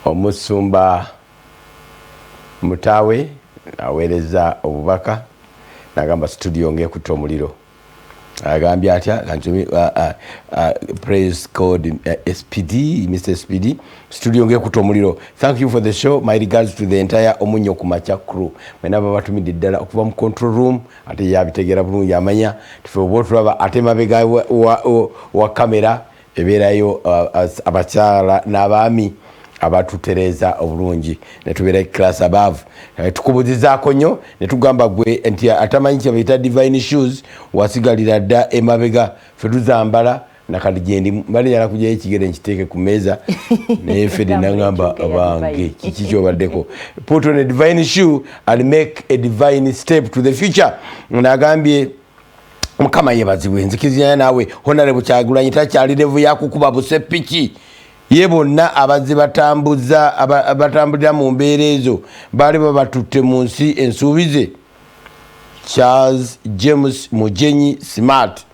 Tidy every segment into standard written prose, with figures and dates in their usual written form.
Omusumba Mutawe aweereza obubaka n'agamba studio ng'ekutte omuliro. Agambye atya praise code SPD, Mr. SPD, studio ng'ekutte omuliro. Thank you for the show. My regards to the entire Omunyo Kumacha crew. Mwena babatumidde ddala okuva mu control room ate yabitegeera bulungi amanya tufe oba tulaba ate mabega wa kamera ebeerayo abakyala n'abaami abatutereza obulungi ne tubeera class above tukubuzizaako nnyo ne tugamba gwe nti atamanyi kye bayita divine shoes wasigalira dda emabega fe tuzambala nakati gyendi mbali njala kujjayo ekigere nkiteeke ku mmeeza naye fedde nagamba abange kiki kyobaddeko put on a divine shoe and make a divine step to the future. Nagambye mukama yebazibwe nzikizanya naawe Honorable Kyagulanyi takyali levu yakukuba busepiki ye bonna abazze batambulira mu mbeera ezo baali babatutte mu nsi ensuubize. Charles James Mujenyi Smart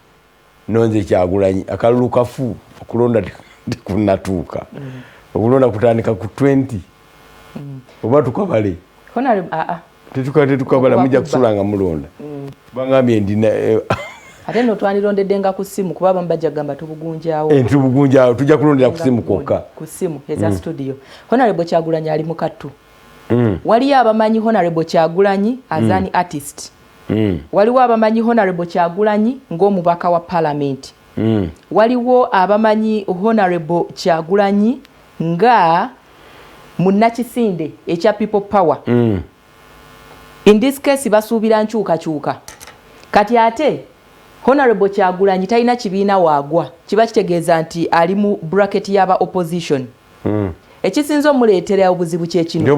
nonze Kyagulanyi akalulu kafu okulonda tekunatuuka okulonda kutandika ku 20 oba tukabale tetukabala mujja kusulanga mulonda bangambye ndina ate no twandirondeddenga ku simu kuba bambajja gamba tubugunjaawo tubugunjaawo tujja kulondera ku simu kokka ku simu eza studio. Honorable Kyagulanyi ali mu kattu waliyo abamanyi Honorable Kyagulanyi as an artist waliwo abamanyi Honorable Kyagulanyi ng'omubaka wa parliament waliwo abamanyi Honorable Kyagulanyi nga munnakisinde ekya people power in this case basuubira nkyukakyuka kati ate Honorable Kyagulanyi talina kibiina waagwa kiba kitegeeza nti ali mu bracket y'aba opposition ekisinza omuleetera obuzibu kyekino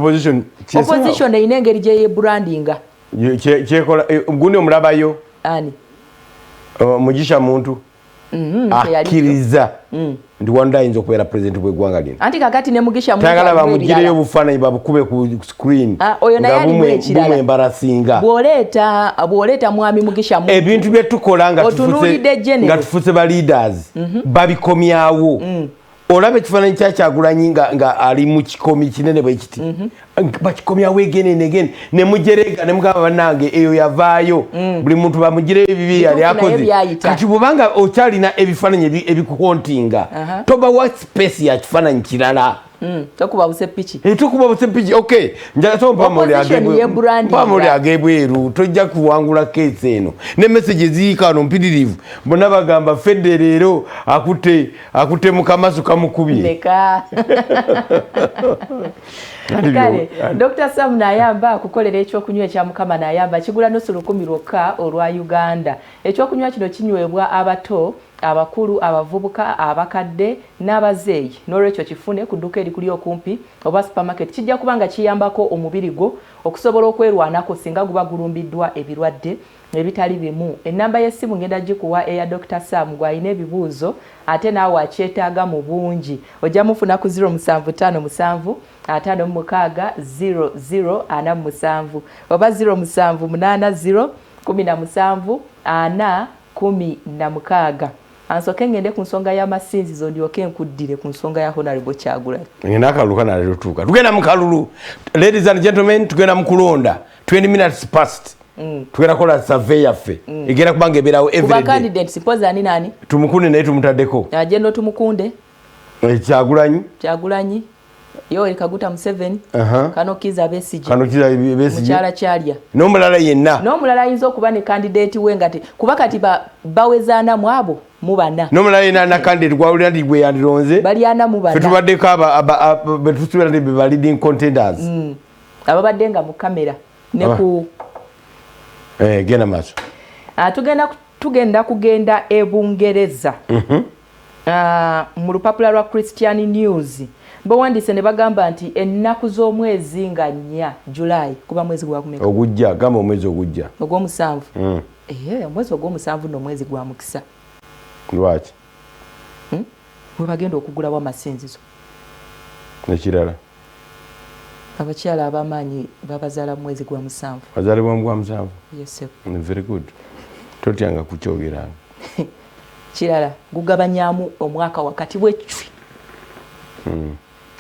opposition eyina engeri gye yebrandinga kyekola gundi omulabayo ani Mugisha muntu akkiriza nti wanda ayinza okubeera president bw'eggwanga lino anti kakati ne Mugisha muntu tagala bamugireyo obufaananyi babukube ku screen oyo naye alimu ekirala bumwembarasinga bw'oleeta mwami Mugisha muntu ebintu bye tukola nga tufuse ba leaders babikomyawo olaba ekifaananyi kya Kyagulanyi nga ali mu kikomi kinene bwe kiti bakikomyawo egene ne mujerega ne mugamba bannange eyo yavaayo buli muntu bamugireyo ebibi yali akoze kati bw'obanga okyalina ebifaananyi ebikukontinga toba wa space ya kifaananyi kirala tokuba busepiki tukuba busepiki okay njala so mpamuli agebweru tojja kuwangula kesi eno ne message ziikano mpitirivu bonna bagamba fedde leero akutte mukamasu kamukubye leka kale Dr. Sam nayamba kukolera ekyokunywa ekya Mukama nayamba kigula nusu 10 lwokka olwa Uganda. Ekyokunywa kino kinywebwa abato abakulu abavubuka abakadde n'abazeeyi n'olwekyo kifune ku dduka erikuli okumpi oba supermarket kijja kubanga kiyambako omubiri gwo okusobola okwerwanako singa guba gulumbiddwa ebirwadde ebitali bimu. Ennamba y'essimu ngenda gikuwa eya Dr. Sam gw'alina ebibuuzo ate naawe akyetaaga mu bungi ojja mufuna ku 0757 560047 oba 0780 17 416. Ansoke ngende ku nsonga y'amasinzizo ndyoke nkuddire ku nsonga ya Honorable Kyagulanyi. Ngenda akaluka na lero tuka. Tugenda mu kalulu. Ladies and gentlemen, tugenda mu kulonda. 20 minutes past. Tugenda kola survey yaffe. Egera kubanga eberawo every day. Kuba candidate suppose ani nani? Tumukunde naye tumutaddeko. Agenda tumukunde. Kyagulanyi. Yo Kaguta Museveni. Kano Kiza Besigye. Mukyala kyalya. N'omulala yenna. N'omulala ayinza okuba ne candidate we ngati kuba kati bawezaana mu abo mu bana. N'omulala yenna na candidate gwawulira ndi gwe yandironze. Bali ana mu bana. Fetubaddeko betusubira ndi be leading contenders. Ababadde nga mu kamera ne ku genda maaso. Tugenda kugenda e Bungereza. Mu lupapula lwa Christian News. Bawandise ne bagamba nti ennaku z'omwezi nga 4 July kuba mwezi gwa kumeka ogujja gamba omwezi ogujja ogw'omusanvu omwezi ogw'omusanvu no mwezi gwa mukisa lwaki bwe bagenda okugulawo amasinzizo nekirala abakyala abamaanyi babazaala mu mwezi gwa musanvu bazaalibwa mu gwa musanvu yes very good totyanga kukyogeranga kirala gugabanyaamu omwaka wakati w'ecwi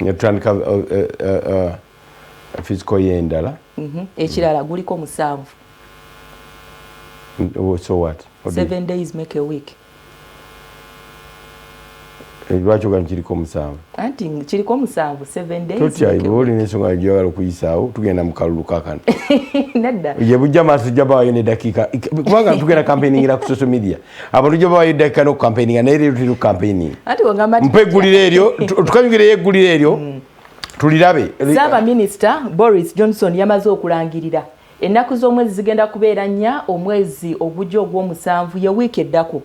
yatandika physical yendala ekirala guliko 7 so what 7 days make a week lwaki ogamba kiriko 7 anti kiriko 7 days totyayiba olina ensonga gyagala okuyisaawo tugenda mu kalulu kakano nedda ye bujja maaso tujja bawaayo n'eddakiika kubanga tugenda campaigningira ku social media abantu tujja bawaayo eddakiika n'okucampaigninga naye leero tuli kucampaigning anti wagamba mpa egguliro eryo tukanyugireyo egguliro eryo tulirabe. Ssaabaminisita Boris Johnson yamaze okulangirira ennaku z'omwezi zigenda kubeera 4 omwezi ogujja ogw'omusanvu ye wiiki eddako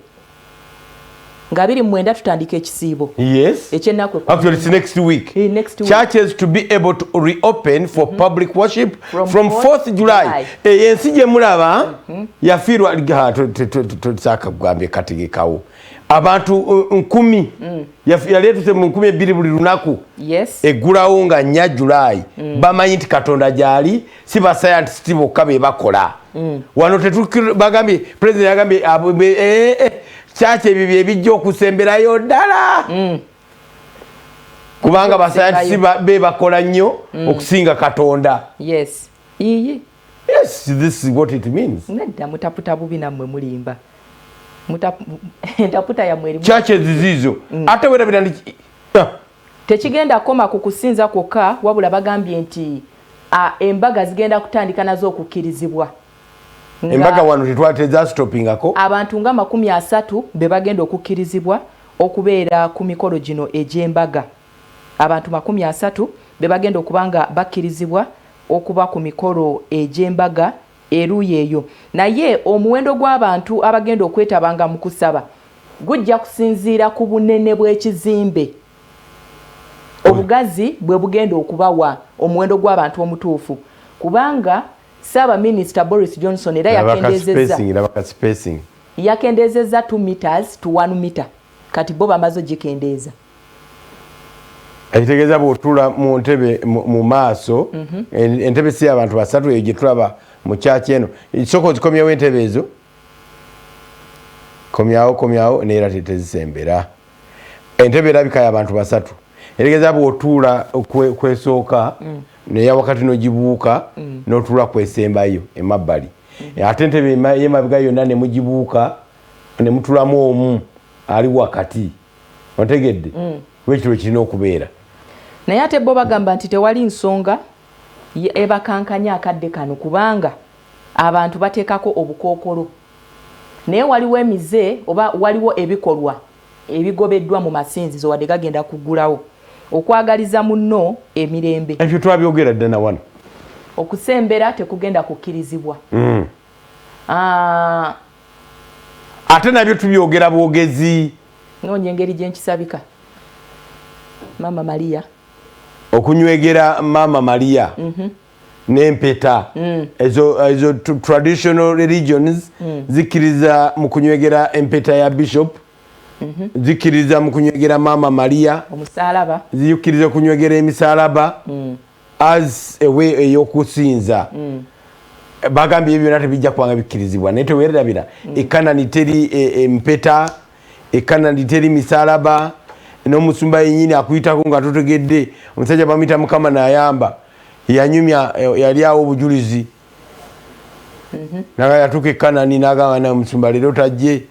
nga 29 tutandika ekisiibo. Yes. Ekyennaku. Actually, it's next week. Next week. Churches to be able to reopen for public worship from 4th July. Yensi gye mulaba yafiirwa tusaka kugambye kategekawo. Abantu 10 yali etuse mu 12 buli lunaku. Yes. Eggulawo nga 4 July. Bamanyi nti Katonda gyali si ba scientists bokka be bakola. Wano bagambye president yagambye chache ebyo ebijja okusemberayo ddala kubanga basayantisi be bakola nnyo okusinga Katonda. Yes. Yes, this is what it means. Nedda mutaputa bubi nammwe mulimba. Entaputa ya mweri. Chache zizizo. Ate wera bitandi tekigenda koma ku kusinza kwokka wabula bagambye nti embaga zigenda kutandika nazo okukkirizibwa. Embaga wano tetwateza stopping ako abantu nga 30 be bagenda okukkirizibwa okubeera ku mikolo gino egy'embaga. Abantu 30 be bagenda okubanga bakkirizibwa okuba ku mikolo egy'embaga eruyi eyo. Naye omuwendo gw'abantu abagenda okwetabanga mu kusaba gujja kusinziira ku bunene bw'ekizimbe. Obugazi bwe bugenda okubawa omuwendo gw'abantu omutuufu kubanga Ssaabaminisita Boris Johnson era yakendezeza 2 meters to 1 meter kati bo bamaze gikendeeza. Ekitegeeza bw'otula mu ntebe mu maaso entebe si abantu basatu eyo gye tulaba mu kyaki eno isoko zikomyewo entebe ezo komyawo neera tetezisembera entebe erabika y'abantu basatu. Ekitegeeza bw'otuula kwesooka neya wakati nogibuuka n'otuula kwesembayo emabbali ate entebe yemabiga yonna ne mugibuuka ne mutulamu omu ali wakati ontegedde wekiro kirina okubeera. Naye ate bo bagamba nti tewali nsonga ebakankanya akadde kano kubanga abantu bateekako obukookolo naye waliwo emize oba waliwo ebikolwa ebigobeddwa mu masinzizo wadde gagenda kuggulawo okwagaliza munno emirembe. Ebyo twabyogera ddana wano. Okusembera tekugenda kukkirizibwa. Ate nabyo tubyogera bwogezi. Noonya engeri gye nkisabika. Mama Maria. Okunywegera Mama Maria. N'empeta. Ezo traditional religions zikkiriza mu kunywegera empeta ya bishop. Zikiriza mu kunywegera Mama Maria omusalaba zikiriza kunywegera emisalaba as a way eyokusinza bagambye ebyo nate bijja kubanga bikkirizibwa naye teweerabira ekanani teri empeta ekanani teri misalaba n'omusumba yennyini akuyitako nga totegedde omusajja bamuyita Mukama n'ayamba yanyumya yali awo obujulizi naga yatuuka ekanani n'agamba na omusumba leero tajje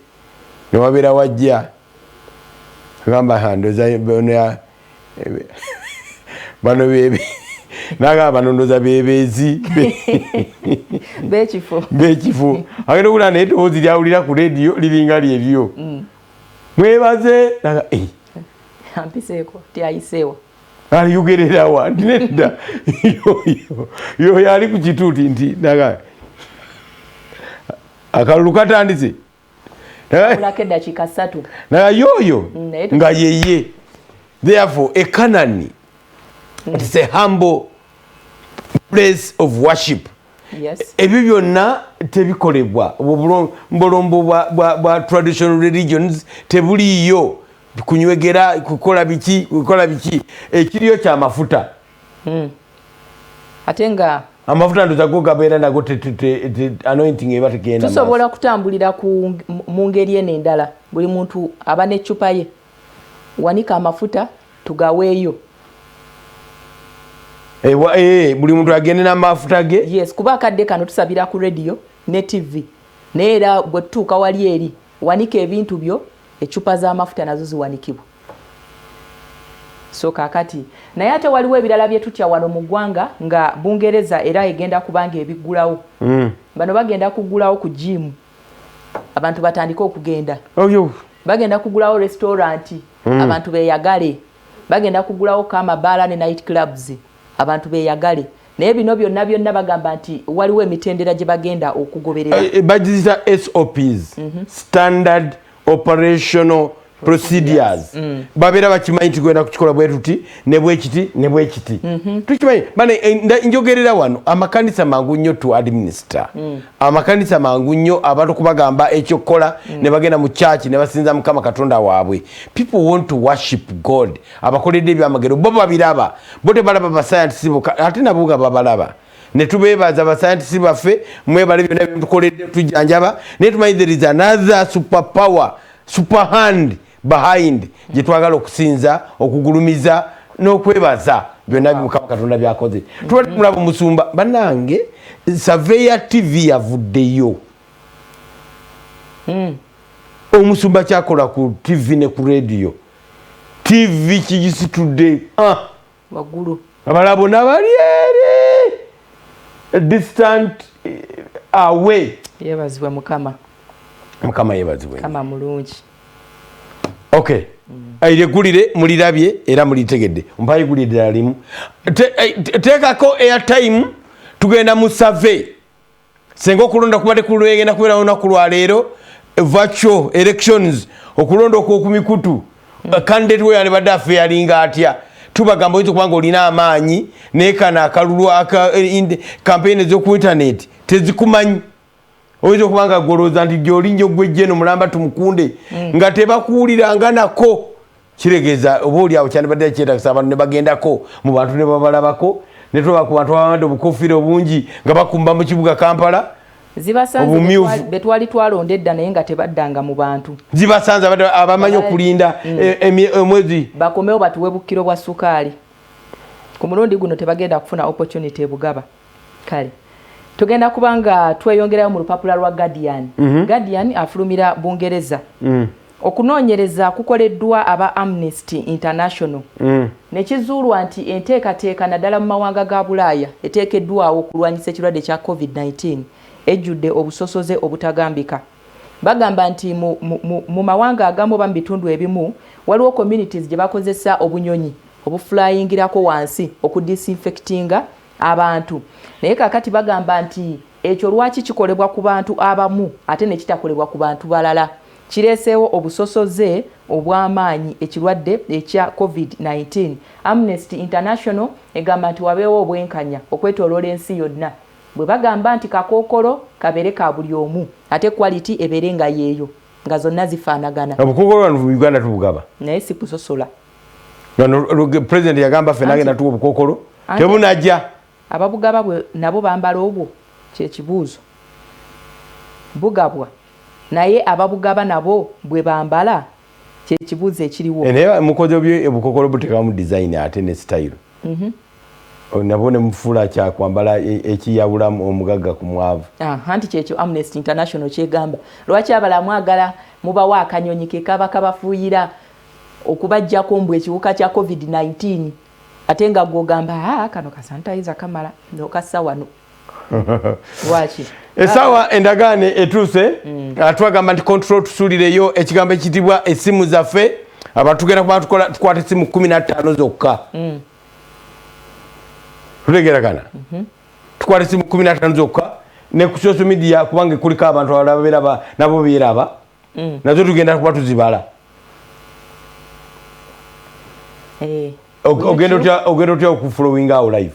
newabeera wajja gamba handoza bano bebe naga banondoza bebezi bekifu agenda okula naye eddoboozi lyawulira ku rediyo liringa lyeryo mwebaze naga ampiseeko tyayiseewa aliyogererawa nedda yo yali ku kituuti nti naga akalulu katandise dakiika 3 naga yoyo nga yeye therefore a Canaan it's a humble place of worship. Yes. Ebyo byonna tebikolebwa obolombo bwa traditional religions tebuliyo kunywegera kukola biki ekiriyo kya mafuta ate nga amafuta ndozago gabeera nago anointing eba tegenda tusobola kutambulira mu ngeri eno endala buli muntu aba n'eccupa ye wanika amafuta tugaweeyo buli muntu agende n'amafuta ge. Yes, kuba akadde kano tusabira ku radio ne TV. Naye era bwe tutuuka wali eri wanika ebintu byo, ecupa z'amafuta nazo ziwanikibwa. So kakati naye ate waliwo ebirala bye tutya wano mu ggwanga nga Bungereza era egenda kubanga ebiggulawo. Bano bagenda kuggulawo ku gym. Abantu batandika okugenda. Bagenda kugulawo restaurant. Abantu beyagale. Bagenda kugulawo kama bala ne night clubs. Abantu beyagale. Naye bino byonna bagamba nti waliwo emitendera gye bagenda okugoberera. Bagizita SOPs. Standard Operational Procedures. Babera bakimanyi nti gwenda kukikola bwe tuti ne bwe kiti. Tukimanyi bane njogerera wano amakanisa mangu nnyo to administer. Amakanisa mangu nnyo abantu kubagamba ekyo kola ne bagenda mu church ne basinza Mukama Katonda waabwe. People want to worship God. Abakoledde ebyamagero bo babiraba. Bote balaba ba scientists ate nabuga babalaba. Ne tubebaza ba scientists baffe mwebale byonna bitukoledde tujanjaba ne tumanyi there is another superpower, super hand behind gye twagala okusinza okugulumiza n'okwebaza byonna Mukama Katonda byakoze. Tubadde mulaba Musumba bannange Surveyor TV yavuddeyo. Omusumba kyakola ku TV ne ku radio. TV kigisitudde waggulu abalabo n'abali eri distant away. Yebazibwe Mukama. Mukama yebazibwe. Kama mulungi. Okay. Airegulire mulirabye era mulitegedde. Mpayi gulire alimu. Tekako airtime tugenda mu survey. Senga okulonda kubadde kulwegenda kubera olunaku lwa leero virtual elections okulonda okumikutu. Candidate we ali badde afearinga atya. Tubagamba oyinza kubanga olina amaanyi nekana akalulu campaign ez'oku internet tezikumanyi. Oyinza kubanga goloza nti gy'olinnya gwejjeno mulamba tumukunde nga tebakuwuliranga nako kiregeza oba oli awo kyandibadde kyetagisa abantu ne bagendako mu bantu ne babalabako ne tuba ku bantu abamade obukofiira obungi nga bakumba mu kibuga Kampala. Zibasanze betwali twalonda edda naye nga tebaddanga mu bantu. Zibasanze abamanyi okulinda omwezi bakomewo batuwe bukkiro bwa sukaali. Ku mulundi guno tebagenda kufuna opportunity ebugaba. Kale tugenda kubanga tweyongerayo mu lupapula lwa Guardian. Guardian afulumira Bungereza. Okunoonyereza kukoleddwa aba Amnesty International. Nekizuulwa nti enteekateeka naddala mu mawanga ga Bulaaya eteekeddwawo okulwanyisa ekirwadde kya COVID-19 ejjudde obusosoze obutagambika. Bagamba nti mu mawanga agamu ba mu bitundu ebimu waliwo communities gye bakozesa obunyonyi obuflyingirako wansi okudisinfectinga abantu. Naye kakati bagamba nti ekyo lwaki kikolebwa ku bantu abamu ate ne kitakolebwa ku bantu balala. Kireeseewo obusosoze obw'amaanyi ekirwadde ekya COVID-19. Amnesty International egamba nti wabeewo obwenkanya okwetooloola ensi yonna. Bwe bagamba nti kakookolo kabeere ka buli omu ate quality ebeere nga yeeyo nga zonna zifaanagana. Obukookolo wano mu Uganda tubugaba naye si kusosola. President yagamba ffe nagenda tuwa obukookolo tebunajja. Ababugaba bwe nabo bambala obwo kye kibuuzo. Bugabwa naye ababugaba nabo bwe bambala kye kibuuzo ekiriwo. Naye mukoze bye obukookolo buteekamu design ate ne style. Nabone mufula kya kwambala ekiyawula omugagga ku mwavu. Anti kyekyo Amnesty International kyegamba. Lwaki abala mwagala mubawa akanyonyi ke kaba kabafuuyira okubajjako mbwe ekiwuka kya COVID-19 ate nga gwogamba kano ka sanitizer kamala nokassa wano. Lwaki? Esawa endagaane etuuse twagamba nti control tusuulireyo ekigambo ekitibwa essimu zaffe abatugenda kuba tukwata essimu 15 zokka. Tutegeeragana tukwata essimu 15 zokka ne ku social media kubanga kuliko abantu abalala nabo beeraba nazo tugenda kuba tuzibala. Ogenda otya okufollowinga awo live?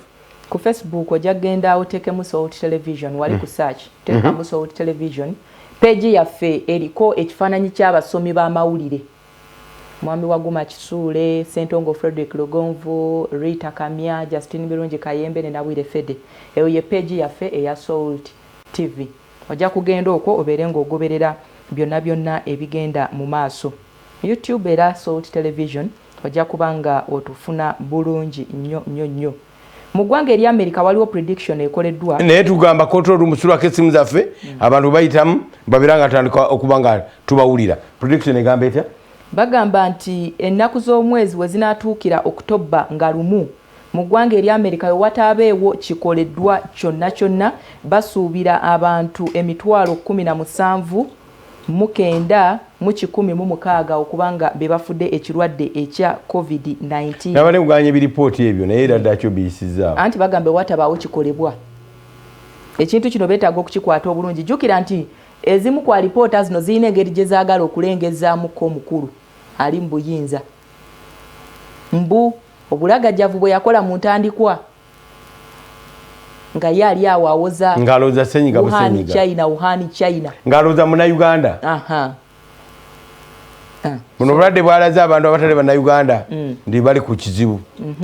Ku Facebook ojja kugenda oteekemu Salt Television wali ku search teekamu Salt Television. Page yaffe eriko ekifaananyi ky'abasomi b'amawulire. Mwami Waguma Kisuule, Sentongo Frederick Lugonvu, Rita Kamya, Justin Birungi Kayembe ne Nabwire Fede. Eyo ye page yaffe eya Salt TV. Ojja kugenda okwo obeere ng'ogoberera byonna ebigenda mu maaso. YouTube era Salt Television ojja kubanga otufuna bulungi nnyo. mu ggwanga eri America waliwo prediction ekoleddwa naye tugamba control room sulako essimu zaffe abantu bayitamu babiranga tandika okuba nga tubawulira prediction egamba etya bagamba nti ennaku z'omwezi we zinaatuukira October nga lumu mu ggwanga eri America we wataabeewo kikoleddwa kyonna basuubira abantu 17,916 okubanga be bafudde ekirwadde ekya COVID-19 nabale kuganya ebiripooti ebyo naye era ddakyo biyisizaawo anti bagambe watabaawo kikolebwa ekintu kino beetaaga okukikwata obulungi jjukira nti ezimu ku alipoota zino zirina engeri gye zaagala okulengezaamuko omukulu ali mu buyinza mbu obulagajjavu bwe yakola mu ntandikwa nga ye ali awo awoza ng'alowooza ssenyiga busenyiga Wuhan China ng'alowooza munnayuganda buno obulwadde bwalaze abantu abatali bannayuganda ndi bali ku kizibu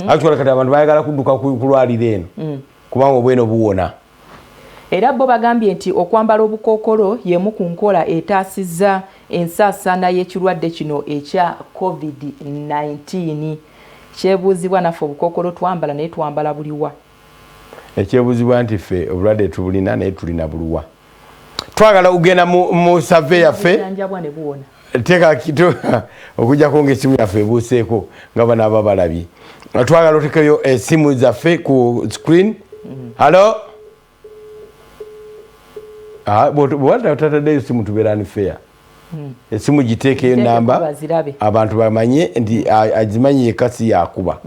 actually kati abantu bayagala kudduka kulwalira eno kubanga obweno buwona era bo bagambye nti okwambala obukookolo y'emu ku nkola etaasizza ensaasaana y'ekirwadde kino ekya COVID-19 kyebuuzibwa naffe obukookolo twambala naye twambala buliwa ekyebuuzibwa nti ffe obulwadde tubulina naye tulina buluwa twagala kugenda mu survey yaffe teeka okujjako ng'essimu yaffe ebuuseeko nga banaaba balabye twagala otekeyo essimu zaffe ku screen halo bwataddeyo essimu tubeera ni fair essimu giteekeyo namba abantu bamanye nti agimanye yekasi yakuba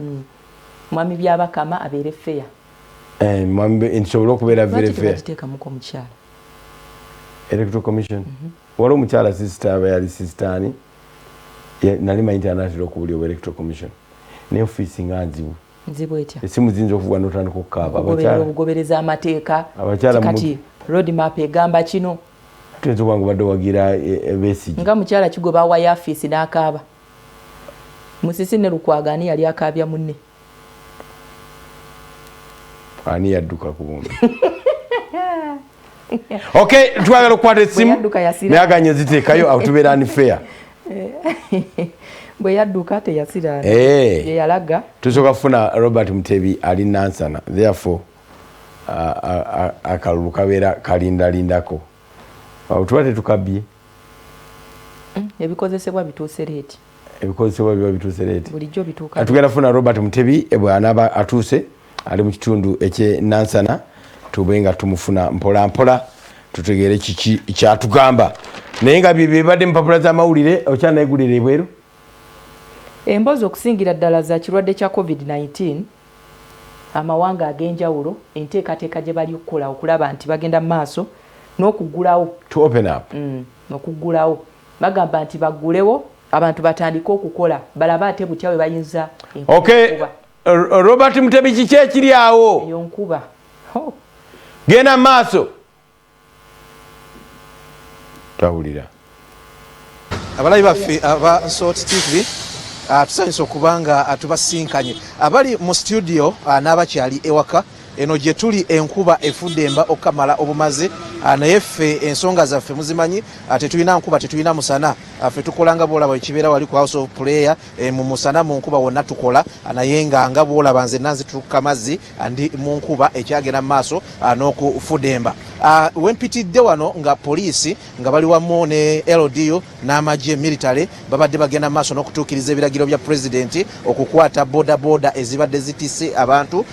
mwami byabakama abeere fair nsobole okubeera very fair electoral commission waliwo omukyala sisita aba yali sisitaani nali manyi international okubuli oba electoral commission naye ofiisi nga nzibu etya essimu ziyinza okuva n'otandika okukaaba okugobereza amateeka kati road map egamba kino tuyinza okuba nga obadde wagira Besigye nga mukyala kigoba wa yafiisi n'akaaba Musisi ne Lukwago ani yali akaabya munne ani yadduka ku bumbi okay twagala okukwata essimu nayaganye ziteekayo awo tubeera ni fair bwe yadduka teyasira ye yalaga tusooka kufuna Robert Mutebi ali Nansana therefore akalulu kabeera kalindalindako awo tuba tetukabye ebikozesebwa bituuse leeti ebikozesebwa biba bituuse leeti bulijjo bituuka tugenda kufuna Robert Mutebi bwe anaaba atuuse ali mu kitundu ekye Nansana tube nga tumufuna mpola mpola tutegeere kiki kyatugamba naye nga bibadde mupapula z'amawulire okyanayegulira ebweru emboozi okusingira ddala za kirwadde kya COVID-19 amawanga ag'enjawulo enteekateeka gye bali okukola okulaba nti bagenda mu maaso n'okuggulawo to open up n'okuggulawo bagamba nti baggulewo abantu batandike okukola balaba ate butya bwe bayinza okay Robert Mutebi kiki ekiri awo eyo nkuba genda mu maaso tawulira abalabi baffe aba Nsot TV tusanyusa okubanga tubasinkanye abali mu studio n'abakyali ewaka eno gye tuli enkuba efudde emba okamala obumaze naye ffe ensonga zaffe muzimanyi tetulina nkuba tetulina musana ffe tukolanga bwolaba ekibeera wali ku house of prayer mu musana mu nkuba wonna tukola naye nga bwolaba nze nanzitukka mazzi ndi mu nkuba ekyagenda mu maaso n'okufudda emba wempitidde wano nga poliisi nga bali wamu ne LDU n'amagye military babadde bagenda mu maaso n'okutuukiriza ebiragiro bya pulezidenti okukwata bodaboda ezibadde zitise abantu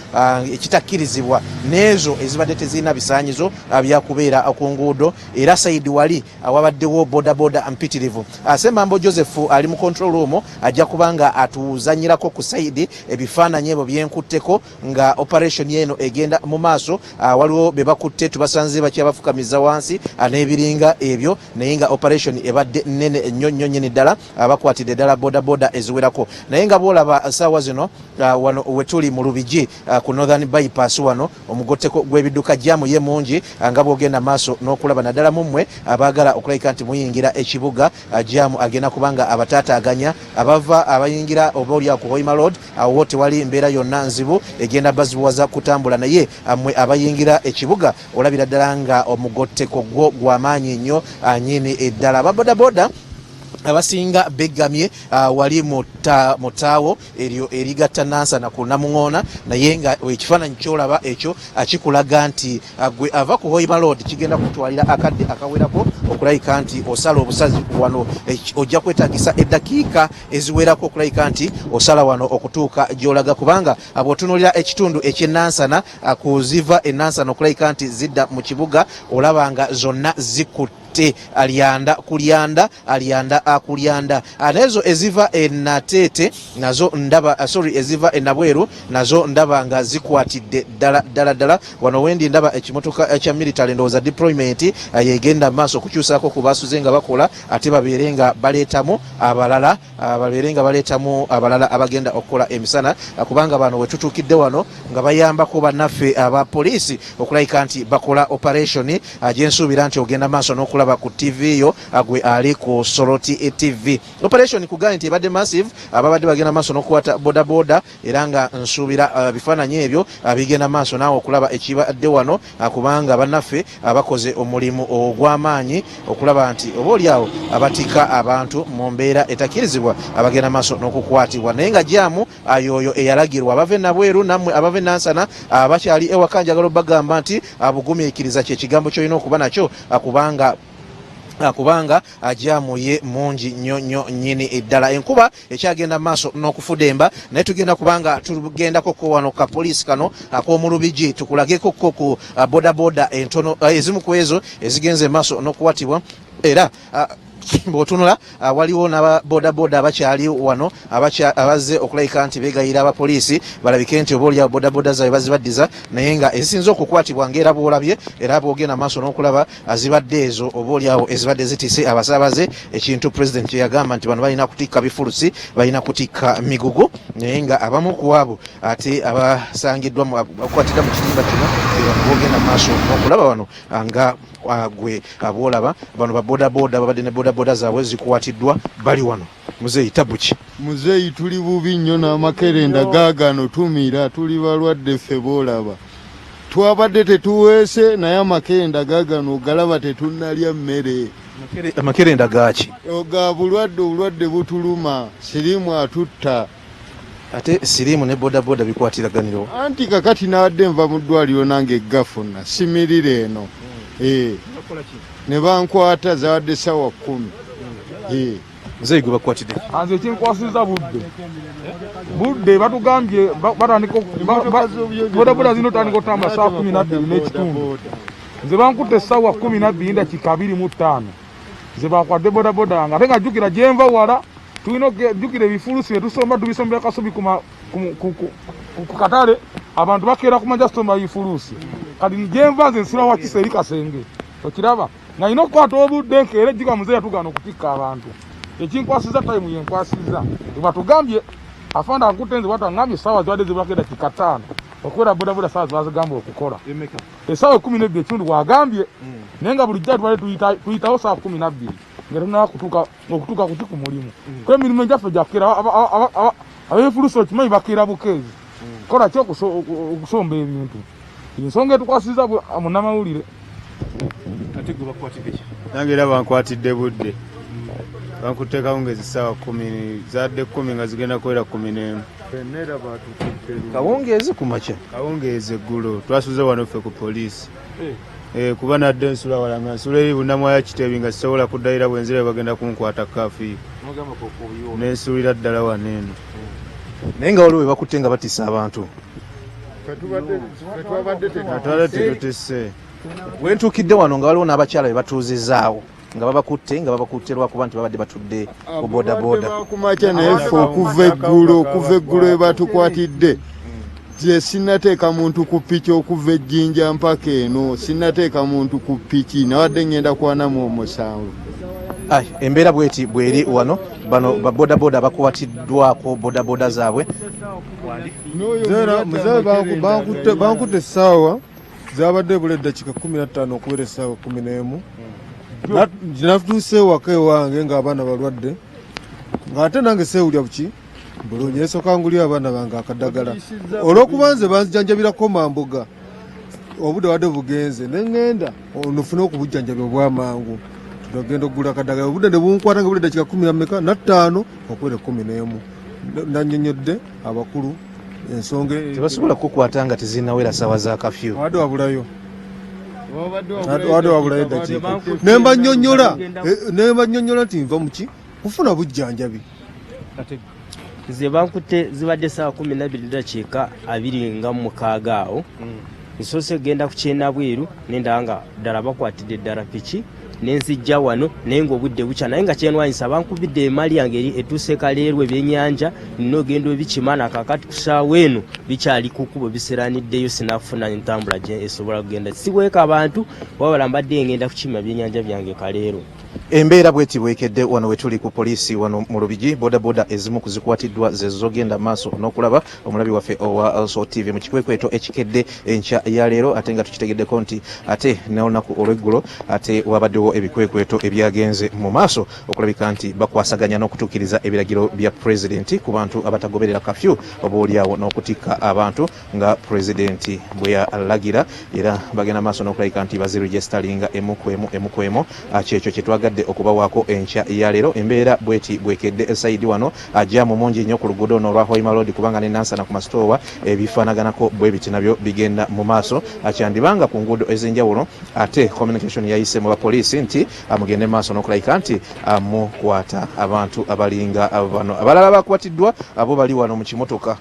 ekitakkirizibwa n'ezo ezibadde tezirina bisaanyizo byakubeera ku nguudo era saidi wali wabaddewo bodaboda mpitirivu Ssemambo Joseph ali mu control room ajja kubanga atuzanyirako ku saidi ebifaananyi ebyo byenkutteko nga operation yeno egenda mu maaso waliwo be bakutte tubasanze bakyabafukamiza wansi n'ebiringa ebyo naye nga operation ebadde nnene ennyo nnyini ddala bakwatidde ddala bodaboda eziwerako naye nga boolaba ssaawa zino wano wetuli mu Lubigi ku Northern Bypass wano omugotteko gw'ebidduka jamu ye mungi nga bwogenda maaso n'okulaba naddala mummwe abaagala okulabika nti muyingira ekibuga jamu agenda kubanga abataataaganya abava abayingira oba oli ku Hoima Road awo tewali mbeera yonna nzibu egenda bazibuwaza kutambula naye mmwe abayingira ekibuga olabira ddala nga omugotteko gwo gw'amaanyi nnyo nyini eddala ababodaboda abasinga beggamye wali mutaawo eryo erigatta Nansana ku Namuŋoona naye nga ekifaananyi kyolaba ekyo kikulaga nti gwe ava ku Hoima Road kigenda kutwalira akadde akawerako okulayika nti osala obusazi wano ojja kwetagisa eddakiika eziwerako okulayika nti osala wano okutuuka gy'olaga kubanga bw'otunuulira ekitundu eky'Enansana kuziva eNansana okulayika nti zidda mu kibuga olaba nga zonna zikutte alyanda kulyanda alyanda akulyanda atezo eziva eNateete nazo ndaba eziva eNabweru nazo ndaba nga zikwatidde ddala wano wendi ndaba ekimotoka ekya military ndowooza deployment yegenda maaso kukyusaako ku basuze nga bakola ate babeere nga baleetamu abalala abagenda okukola emisana kubanga bano wetutuukidde wano nga bayambako bannaffe aba poliisi okulayika nti bakola operation gyensuubira nti ogenda maaso n'okulaba ku TV yo agwe ali ku Soroti TV operation kugaa nti ebadde massive ababadde bagenda maaso n'okukwata bodaboda era nga nsuubira bifaananyi ebyo bigenda maaso naawe okulaba ekibadde wano kubanga bannaffe abakoze omulimu ogw'amaanyi okulaba nti obaoliawo abatika abantu mu mbeera etakkirizibwa abagenda maaso n'okukwatibwa naye nga jaamu yoyo eyalagirwa abave Nabweru nammwe abave Nansana abakyali ewaka njagala obagamba nti bugumiikiriza kye kigambo kyolina okuba nakyo kubanga ajamuye mungi nnyo nnyini eddala enkuba ekyagenda maaso n'okufudemba naye tugenda kubanga tugendako wano ka poliisi kano ak'omulubigi tukulageko ku bodaboda entono ezimu ku ezo ezigenze maaso n'okuwatibwa era bw'otunula waliwo n'ababodaboda abakyali wano abazze okulayika nti beegayira abapoliisi balabike nti obaolyawo bodaboda zaabwe bazibaddiza naye nga ezisinza okukwatibwa ng'era bw'olabye era bw'ogenda maaso n'okulaba zibadde ezo obaolyawo ezibadde zitise abasaabaze ekintu pulezidenti kye yagamba nti bano balina kutikka bifulusi balina kutikka migugu naye nga abamu ku abo ate abasangiddwa okukwatira mu kitimba kino bw'ogenda maaso n'okulaba wano nga gwe abwolaba bano babodaboda babadde ne bodaboda zaabwe zikuwatiddwa bali wano muzeeyi tabuki muzeeyi tuli bubi nnyo n'amakerenda gaagano tumira tuli balwadde ffe boolaba twabadde tetuweese naye amakerenda gaagano ogalaba tetunnalya mmere amakerenda gaaki oga obulwadde butuluma sirimu atutta ate sirimu ne bodaboda bikwatiraganiro anti kakati nawadde nva mu ddwaliro nange eggafuna simirira eno ne bankwata zawadde sawa 10 muzeeyi gwe bakwatidde anze ekinkwasiza budde batugambye batandika bodaboda zino tandika otambula saa 12 n'ekitundu nze bankutte sawa 12:25 nze bakwadde bodaboda nga ate nga jjukira gyenva wala tulina okujjukira ebifulusi bye tusomba tubisombera kasubi ku katale abantu bakeera kumanja sitomba bifulusi kati gyenva nze nsula wakisa eri kasenge okiraba nga ina okukwata obudde nkeera ejjika muzeeyi yatugana okutikka abantu ekinkwasiza tayimu yenkwasiza ebatugambye afanda akutte nze batangambye essaawa zibadde zibulako eddakiika 5 okubeera bodaboda saawa zibazigambye okukola essaawa 12 ekitundu wagambye naye nga bulijjo tubadde tuyitawo saawa 12 nga tunaa okutuuka kuki ku mulimu kuba emirimu egyaffe gyakeera ab'enfulusi okimanyi bakeera bukeezi kola ki okusomba ebintu ensonga etukwasiza munnamawulire nange era bankwatidde budde bankutte kawungezi ssaawa 10 zadde 10 nga zigenda kuwera 11 kawungeezi ku makya kawungeezi eggulo twasuze wano ffe ku poliisi kuba nadde nsula wala nga nsula eri bunnamwaya Kiteebi nga sisobola kuddayira bwenzira bagenda kunkwata kaafiiri nensuulira ddala wano eno naye nga waliwo bakutte nga batisa abantu twabadde tetutisse wentuukidde wano nga waliwo n'abakyala be batuuzizaawo nga babakutte lwakuba nti babadde batudde ku bodaboda kumakya naye ffe okuva eggulo ebatukwatidde je sinnateeka muntu ku piki okuva ejjinja mpaka eno sinnateeka muntu ku piki nawadde ngenda kwanamu omusanvu embeera bweti bweri wano bano babodaboda bakwatiddwako bodaboda zaabwe muzeeyi bankutte essaawa zabadde bula eddakiika 15 okubeera essaawa 11 natuuse waka ewange ng'abaana balwadde ng'ate nange seewulya buki bulungi nesooka ngulya abaana bange akaddagala olw'okuba nze banzijanjabirako mambuga obudde wadde bugenze neŋŋenda onofune okubujjanjabi obwamangu tugenda okugula akadagala obudde ne bunkwata nga buli dakika 15 okwera 11 nanyonyodde abakulu ensonga tebasobola kukwata nga tezinawera sawa za kafyu wadde wabulayo dakika nemba nnyonnyola nti nva muki kufuna bujjanjabi ze bankute zibadde sawa 12 dakiika 26 awo nsoose genda ku kyena bweru nendaba nga ddala bakwatidde ddala piki nenzijja wano naye ng'obudde bukya naye nga kyenwanyisa bankubidde emali yange etuuse kaleerwa ebyennyanja nina ogenda obikimana kakati ku ssaawa eno bikyali ku kkubo biseraniddeyo sinafuna entambula gye esobola kugenda siweeka abantu wabala mbadde ngenda kukima byennyanja byange kaleero embeera bweti bwekedde wano wetuli ku poliisi wano mu Lubigi bodaboda ezimu kuzikwatiddwa zezogenda maaso n'okulaba omulabi waffe owa So TV mu kikwekweto ekikedde enkya ya leero ate nga tukitegeddeko nti ate n'olunaku olw'eggulo ate wabaddewo ebikwekweto ebyagenze mu maaso okulabika nti bakwasaganya n'okutuukiriza ebiragiro bya pulezidenti ku bantu abatagoberera kafyu obaoliawo n'okutikka abantu nga pulezidenti bwe yalagira era bagenda maaso n'okulabika nti baziregestalinga emukwemu kyekyo kyetwagadde okubawaako enkya ya leero embeera bweti bwekedde esayidi wano ajjamu mungi nnyo ku luguudo ono olwa Hoima Road kubanga ne Nansana ku masitoowa ebifaanaganako bwe biti nabyo bigenda mu maaso akyandibanga ku nguudo ez'enjawulo ate communication yayise mu bapoliisi nti amugende maaso n'okulabika nti amukwata abantu abalinga bano abalala bakwatiddwa abo bali wano mu kimotoka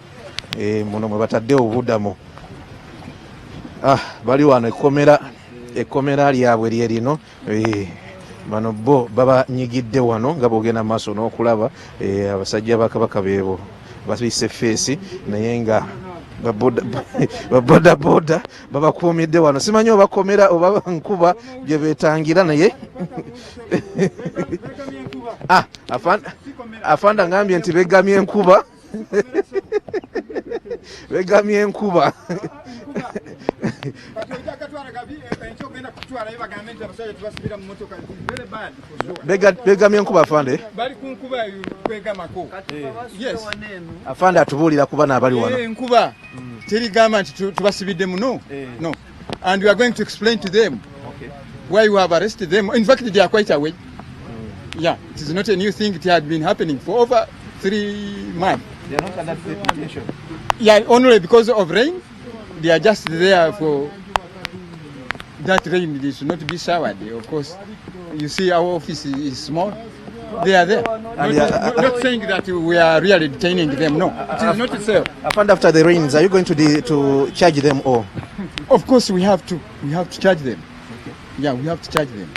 muno mwe bataddewo obuddamu bali wano ekkomera lyabwe lye lino bano bo babanyigidde wano nga bogenda maaso n'okulaba abasajja ba Kabaka beebo babise feesi naye nga babodaboda babakuumidde wano simanyi obakomera oba nkuba bye beetangira naye afanda ngambye nti begamye enkuba begamye enkuba begamye enkuba afande afande atubuulira kuba n'abali wano enkuba terigamba nti tubasibidde muno no and we are going to explain to them why you have arrested them. In fact, they are quite aware. Yeah, it is not a new thing. It had been happening for over 3 months. They are not under detention. Yeah, only because of rain. They are just there for that rain. They should not be showered. Of course, you see our office is small. They are there. Not saying that we are really detaining them. No, it is not so. And after the rains, are you going to charge them all? Of course, we have to. We have to charge them. Yeah, we have to charge them.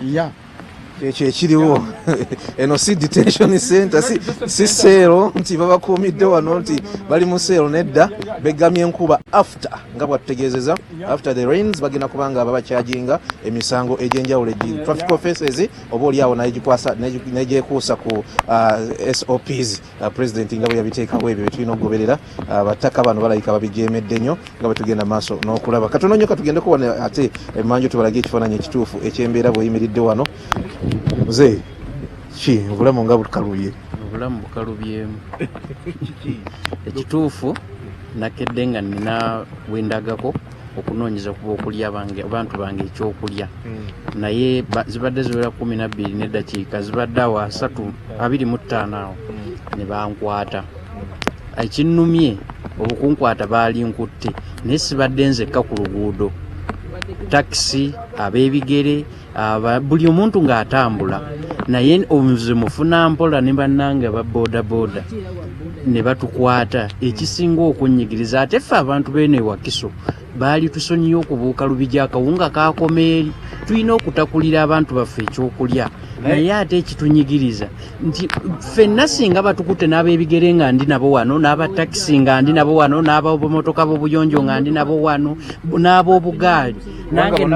Yeah. Ekiriwo eno si detention center si seero nti babakuumidde wano nti bali mu seero nedda begamye enkuba after nga bwatutegeezeza after the rains bagenda kubanga babacharginga emisango egy'enjawulo traffic offences oba oliawo n'egyekuusa ku SOPs president nga bwe yabiteekawo ebyo betulina okugoberera abataka bano balayika babijeemedde nnyo nga bwe tugenda maaso n'okulaba katono nnyo katugende kubona ate emmanju tubalaga ekifaananyi ekituufu ekyembeera bweyimiridde wano Mzee, ki obulamu nga bukaluye? Obulamu bukalubyemu. Ekituufu nakedde nga nina wendagako okunoonyeza kuba okulya abantu bange ekyokulya. Naye zibadde ziwera 12 n'eddakiika zibadde awo 25 awo ne bankwata. Ekinnumye obukunkwata baali nkutte naye sibadde nzekka ku luguudo. Taxi, ab'ebigere, buli omuntu ng'atambula naye omuze mufuna mpola ne bannange ba bodaboda ne batukwata ekisinga okunyigiriza ate ffe abantu bene Wakiso baali tusonyiyo okubuuka Lubigi akawunga kaakomeeri tulina okutakulira abantu baffe ekyokulya naye ate ekitunyigiriza nti ffenna singa batukute n'ab'ebigere nga ndi nabo wano n'abatakisi nga ndi nabo wano n'ab'obumotoka b'obuyonjo nga ndi nabo wano n'ab'obugaali nange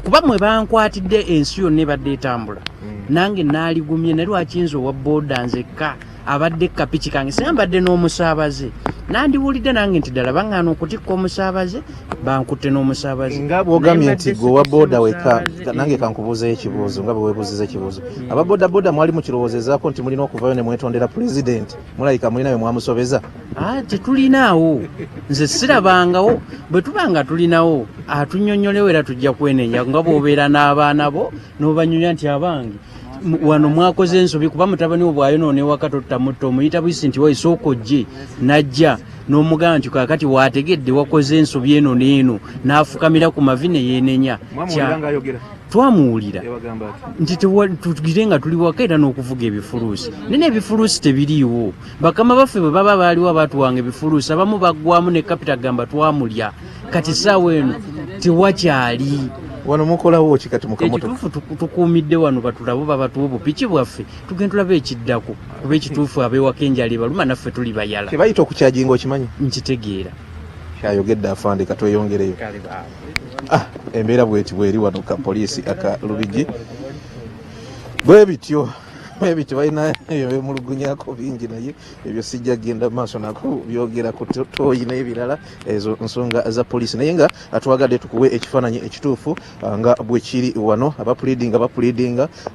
kuba mwe bankwatidde ensi yonna ebadde etambula nange naaligumye naye lwaki nze owa booda nzekka abadde kapiki kange singa mbadde n'omusaabaze nandiwulidde nange nti ddala baŋŋaana okutikka omusaabaze bankutte n'omusaabaze nga bwogambye nti gwe wa booda weka nange kankubuuzayo ekibuuzo nga bwe weebuuziza ekibuuzo aba booda mwali mukirowoozezaako nti mulina okuvayo ne mwetondera pulezidenti mulayika mulina bwe mwamusobeza tetulinaawo nze sirabangawo bwe tuba nga tulinawo atunnyonnyolewo era tujja kwenenya nga bw'obeera n'abaana bo n'obanyonya nti abange wano mwakoze ensobi kuba mutabani wo bw'ayonoona ewaka totamutta omuyita buyisi nti waisooka ojje najja n'omugamba nti kakati waategedde wakoze ensobi eno n'eno n'afukamira ku mavi ne yeenenya twamuwulira nti tugire nga tuli waka era n'okuvuga ebifuluusi nene ebifuluusi tebiriiwo bakama baffe bwe baba baaliwo abaatuwanga ebifuluusi abamu baggwamu ne kapita gamba twamulya kati saawa eno tewakyali wano mukolawo ki kati mukamotoka ekituufu tukuumidde wano batulabo babatuwa obupiki bwaffe tugenda tulaba ekiddako kuba ekituufu abeewaka enjala ebaluma naffe tuli bayala tebayita okukyajinga okimanyi nkitegeera kyayogedde afande katweyongereyo embeera bweti bweri wano ka poliisi aka Lubigi bwe bityo balina ebimulugunyako bingi naye ebyo sijja genda maaso nako byogera ku tooyi n'ebirala ezo nsonga za poliisi naye nga twagadde tukuwe ekifaananyi ekituufu nga bwe kiri wano bapulidinga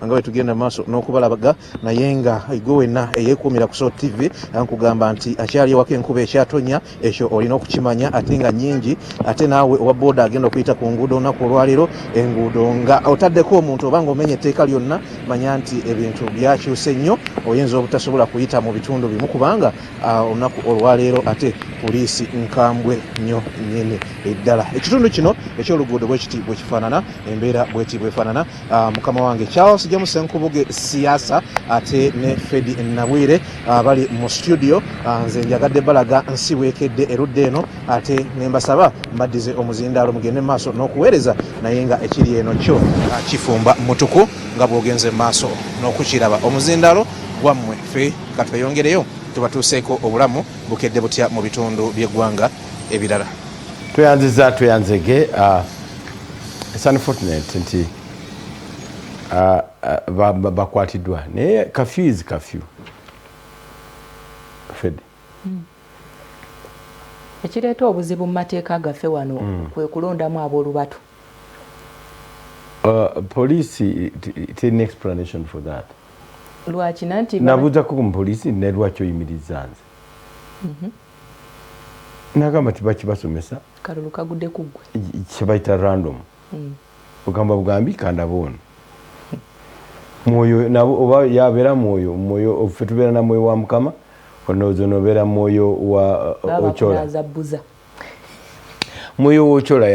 nga bwe tugenda maaso n'okubalabaga naye nga gwe wenna eyeekuumira ku Soul TV nkugamba nti akyali ewaka enkuba ekyatonya ekyo olina okukimanya ate nga nnyingi ate naawe owa booda agenda okuyita ku nguudo olunaku olwaleero enguudo nga otaddeko omuntu oba ng'omenya etteeka lyonna manya nti ebintu byakyuse nnyo oyinza obutasobola kuyita mu bitundu bimu kubanga olunaku olwaleero ate poliisi nkambwe nnyo nnyini eddala ekitundu kino ekyoluguudo bwekiti bwekifaanana embeera bweti bwefaanana mukama wange Charles James Nkubuge siyaasa ate ne Fedi Nabwire bali mu studio nze njagadde balaga nsi bwekedde erudde eno ate nembasaba mbaddize omuzindaalo mugende maaso n'okuweereza naye nga ekiri eno kyo kifumba mutuku nga bw'ogenze maaso n'okukiraba omuzindaalo gwammwe ffe katweyongereyo tubatuuseeko obulamu bukedde butya mu bitundu by'eggwanga ebirala tweyanzege it's unfortunate nti bakwatiddwa naye kafyu is kafyu Fred ekireeta obuzibu mu mateeka gaffe wano kwe kulondamu ab'olubatu poliisi terina explanation for that lwaki nanti nabuuzako ku mupoliisi ne lwaki oyimiriza nze nagamba tibakibasomesa kalulu kagudde kuggwe kyebayita random ogamba bugambi kandaba ono mwoyo nabo oba yabeera mwoyo ffe tubeera na mwoyo wa mukama onoozo nobeera mwoyo wa ochola mwoyo wa ochola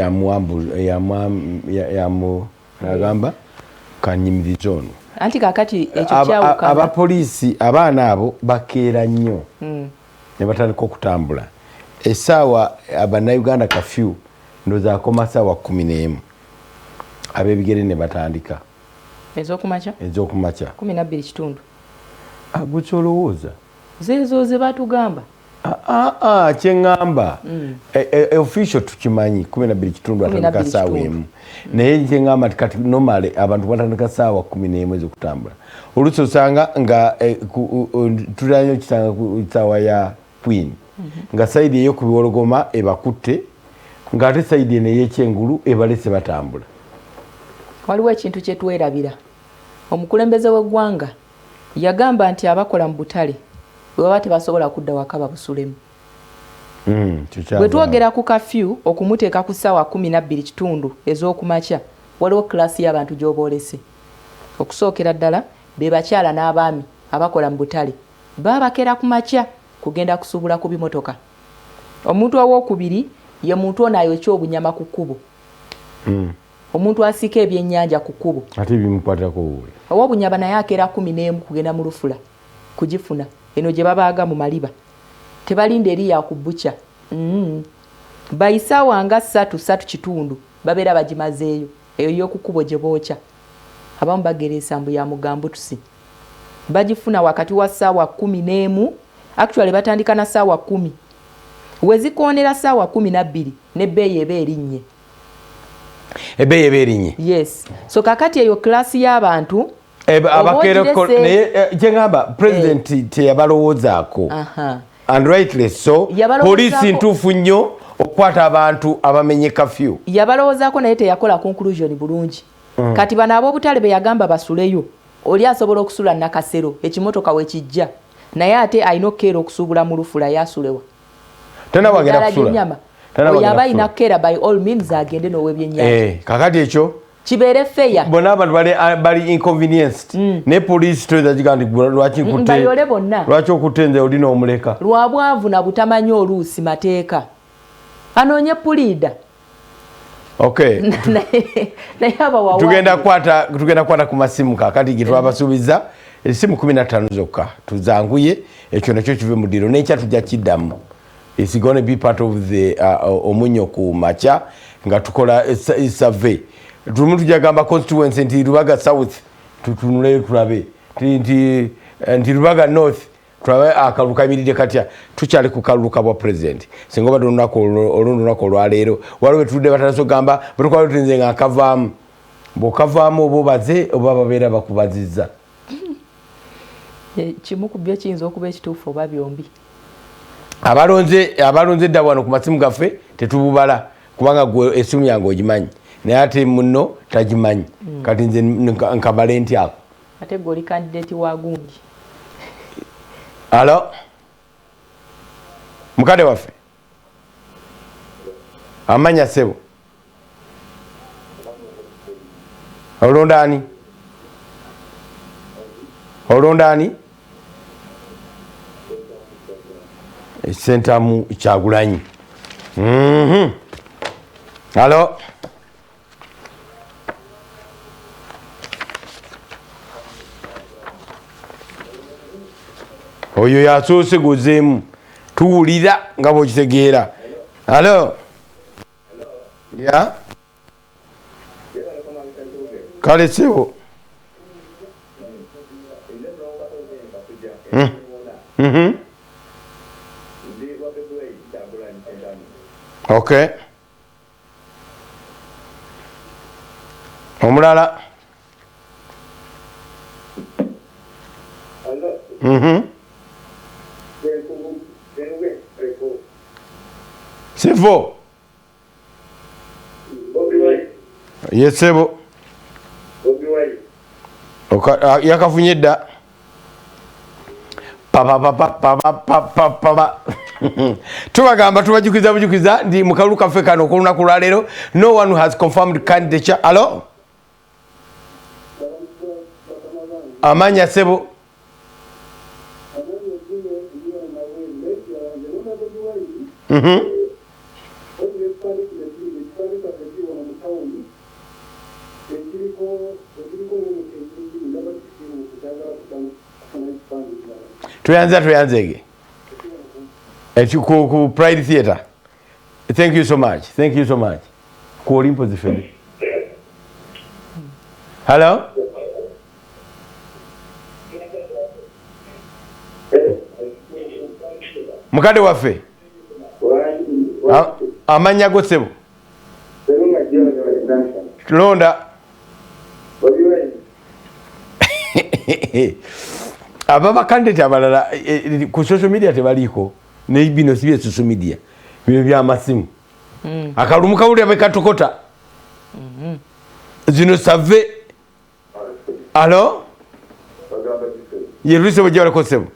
yamu nagamba kanyimiriza ono anti kakati ekyo kyawukana abapoliisi abaana abo bakeera nnyo ne batandika okutambula essaawa abannayuganda kafyu ndooza akoma ssaawa 11 ab'ebigere ne batandika ez'okumakya 12 kitundu gwekyolowooza zeezo ze batugamba kyeŋŋamba official tukimanyi 12 kitundu atandika ssaawa emu naye kyeŋŋamba ti kati normally abantu batandika ssaawa 11 ez'okutambula oluusi osanga nga tulanyo okisanga ku ssaawa ya Queen nga sayidi ey'okubiwologoma ebakutte ng'ate sayidi eno ey'ekyengulu ebalese batambula. Waliwo ekintu kye twerabira. Omukulembeze w'eggwanga yagamba nti abakola mu butale bwe baba tebasobola kudda waka babusulemu. Bwe twogera ku kafyu okumuteeka ku ssaawa 12 kitundu ez'okumakya waliwo klasi y'abantu gy'oboolese. Okusookera ddala be bakyala n'abaami abakola mu butale baba bakera ku makya kugenda kusuubula ku bimotoka. Omuntu owookubiri ye muntu ono ayokya obunyama ku kkubo. Omuntu asiika ebyennyanja ku kkubo ate bimukwatako wuwe ow'obunyama naye akeera 11 kugenda mu lufula kugifuna eno gye babaaga mu maliba tebalinda eri yakubbuca bayisaawa nga 3 kitundu babeera bagimazeeyo eyo y'oku kkubo gye bookya abamu bagera ensambu ya mugambutusi bagifuna wakati wa ssaawa 11 actually batandika na ssaawa 10 wezikoonera ssaawa 12 n'ebbeeyi eba erinnye. Ebbeeyi eba erinnye? Yes. So kakati eyo klasi y'abantu abakeera naye kyeŋŋamba pulezidenti teyabalowoozaako and rightly so police ntuufu nnyo okukwata abantu abamenye kafyu yabalowoozaako naye teyakola conclusion bulungi kati bano ab'obutale be yagamba basuleyo oli asobola okusula nakasero ekimotoka wekijja naye ate alina okukeera okusuubula mu lufula yasulewa tanawagenda kusula oyaba alina kukeera by all means agende n'ow'ebyennyanja kakati ekyo kibeere feya bona abantu bali inconvenienced ne police toyinza kiga nti bayole bonna lwaki okutte nze olina omuleka lwa bwavu na butamanyi oluusi mateeka anoonye puliida okay naye abawawa tugenda kwata ku masimu kakati getwabasuubiza esimu 15 zokka tuzanguye ekyo nakyo kive mu ddiro nekya tujja kiddamu is going to be part of the omunyo ku macha nga tukola survey tumu tujagamba constituency nti Lubaga South tutunule tulabe nti Lubaga North tulabe akaluka emiride katya tukyali ku kaluka bwa president singa bado lunako olwaleero waliwo tudde batanaso gamba batukwalo tulinze nga akavaamu bw'okavaamu oba obaze oba babeera bakubazizza kimu ku byo kiyinza okuba ekituufu oba byombi abalonze dda wano ku masimu gaffe tetububala kubanga gwe esimu yange ogimanyi naye ate muno tagimanyi kati nze nkabale nti ako ate gwe oli kandidate wa gundi alo mukade waffe amanya sebo olondaani Sentamu Kyagulanyi alo oyo yasoose gozeemu tuwulira nga bw'okitegeera alo ya kale sebo okay omulala Sebo yesebo yakafunye dda papa tubagamba tubajukiza ndi mukalu kaffe kano kulunaku lwaleero no one has confirmed candidature alo amanya sebo tuyanzege ku Pride Theatre. Thank you so much ku Olympus Fede. Hello mukade waffe amanya go sebo londa ababa candidate abalala ku social media tebaliko ne bino sibye social media bino bya masimu akalumu kawuli abekatokota zino save alo yeruse bojala ko sebo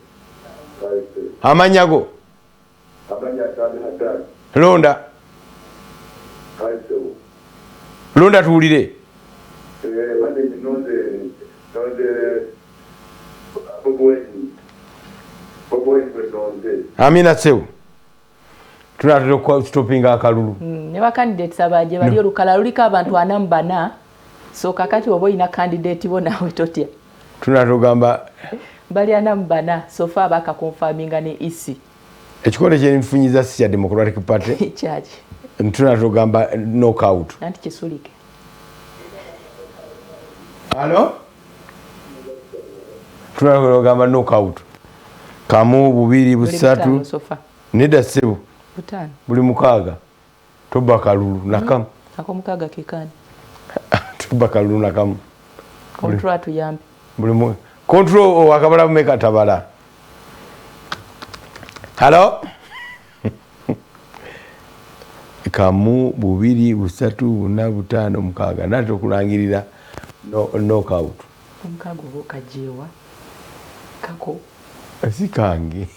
amanyago londa tuwulire amina sewu tunatera okustopinga akalulu ne bakandidates abaje bali olukala luliko abantu 44 so kakati oba olina candidate bo nawe totya tunatera ogamba bali 44 so far bakakonfaminga ne EC ekikole kyenfunyiza si kya Democratic Party chaji tunatera ogamba knockout nanti kisulike alo tunatera ogamba knockout kamu bubiri busatu nida sebo butano buli mukaaga toba kalulu nakamu ako mukaaga kekani toba kalulu nakamu control tuyambe buli mu control wakabala meka tabala Halo kamu bubiri busatu buna butaano mukaaga nate okulangirira knockout omukago bokajewa kako si kange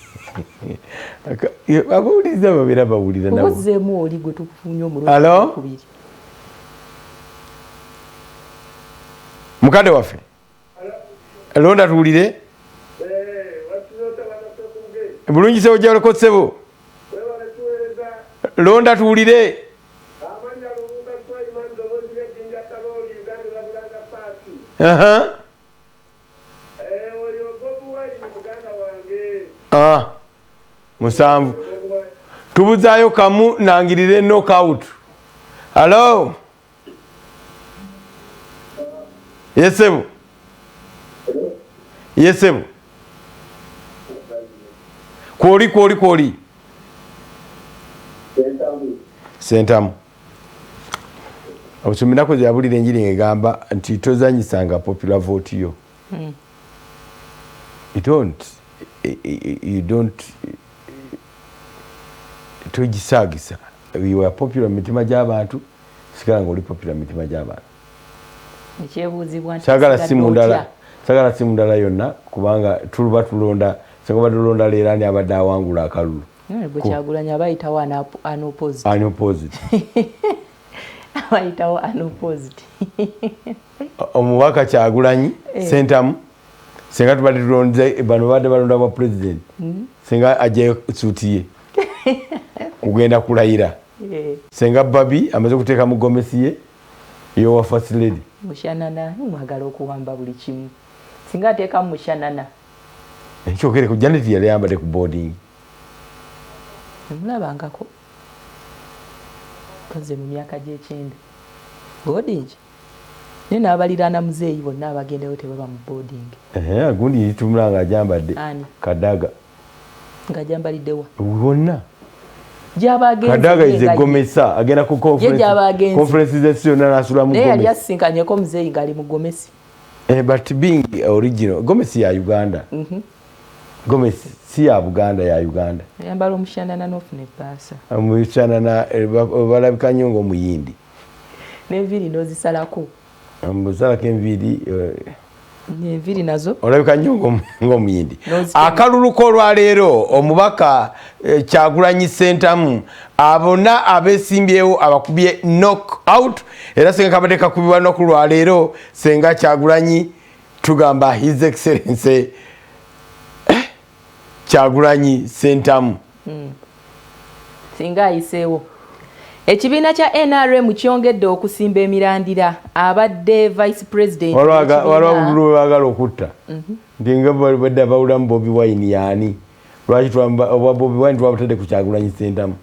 abawuliriza babeera bawulira nabo ozeemu oli gwe tukufunye Halo? kubiri mukadde waffe londa tuwulire bulungi sebo gyaleko ssebo londa tuwulire musanvu tubuzaayo kamu nangirire knockout. Halo yesebu yesebu kwoli sentamu obusumi nakoze yabulira enjiri ngegamba nti tozanyisanga popular vote yo. You don't togisagisa we were popular mitima gy'abantu sigala ng'oli popular mitima gy'abantu ekyebuuzibwa nti sagala simu ndala yonna kubanga tuluba tulonda senga batulonda leero ani abadde awangula akalulu bwe Kyagulanyi abayitawo unopposed abayitawo unopposed omubaka Kyagulanyi sentamu senga tubadde tulonze bano badde balonda bwa president senga ajjayo suuti ye kugenda kulayira senga babi amaze kuteeka mu gomesi ye yowa first lady mushanana mwagala okuwamba buli kimu singa ateekamu mushanana ekyokere ku Janet yali yambadde ku boarding mulabangako koze mu myaka gy'ekyenda boarding naye n'abaliraana muzeeyi bonna abagendeyo tebaba mu boarding gundi yitumula nga ajambadde kadaga nga jambaliddewa wonna gyabagenzi kadaga ize gomesa agenda ku conference z'essiyonna n'asula mu naye yali asinkanyeko muzeeyi ng'ali mu gomesi but being original gomesi ya Uganda gomesi si ya Buganda ya Uganda yambala omushanana n'ofuna ebbaasa omushanana balabika nnyo ng'omuyindi n'enviiri n'ozisalako musalako enviiri nazo olabika nnyo ng'omuyindi akalulu k'olwaleero omubaka Kyagulanyi sentamu abonna abeesimbyewo abakubye knock out era senga kabadde kakubibwa nnoku lwaleero senga Kyagulanyi tugamba his excellency Kyagulanyi sentamu singa ayiseewo ekibiina kya NRM kyongedde okusimba emirandira abadde vice president waliwo baagala okutta nti nga badde bawulamu Bobi Wine yaani lwaki obwa Bobi Wine twabutadde ku Kyagulanyi sentamu